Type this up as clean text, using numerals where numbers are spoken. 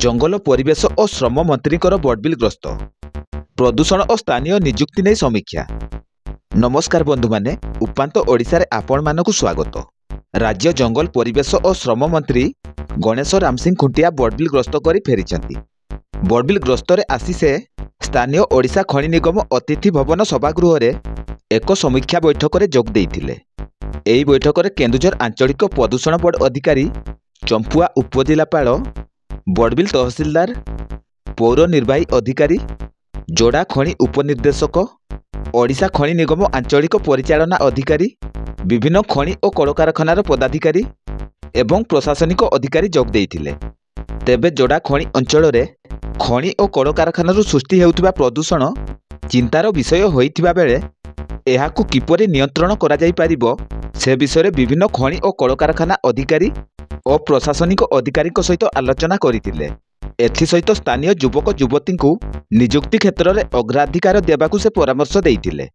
जंगल परिवेश और श्रम मंत्रीଙ୍କର ବଡ଼ବିଲ୍ ଗ୍ରସ୍ତ प्रदूषण और स्थानीय नियुक्ति नहीं समीक्षा। नमस्कार बंधु माने उपांत ओडिशा रे आपण मानकु स्वागत। राज्य जंगल परिवेश और श्रम मंत्री गणेश राम सिंह खुंटिया बड़बिल ग्रस्त करी फेरिचंती। बड़बिल ग्रस्त रे आसी से स्थानीय ओडिशा खनि निगम अतिथि भवन सभागृह रे एक समीक्षा बैठक रे जोग देइथिले। एही बैठक रे केन्दुझर आंचलिक प्रदूषण बोर्ड अधिकारी चंपुआ उपजिलापाल बड़बिल तहसीलदार पौर निर्वाही अधिकारी जोड़ा खनि उपनिर्देशक ओडिशा खनि निगम आंचलिक परिचालना अधिकारी विभिन्न खनि और कलकारखानार पदाधिकारी एवं प्रशासनिक अधिकारी जोग देइथिले। तेबे जोड़ा खनि अंचल रे खनि और कलकारखानारू सृष्टि हेउथिबा प्रदूषण चिंतार विषय होइथिबा बेले एहाकू किपरि नियंत्रण करा जाई पारिबो से विषय विभिन्न खनि और कलकारखाना अधिकारी और प्रशासनिक अधिकारी सहित आलोचना करथिले। एथि सहित स्थानीय युवक युवती को नियुक्ति क्षेत्र में अग्राधिकार देवाकू से परामर्श देइथिले।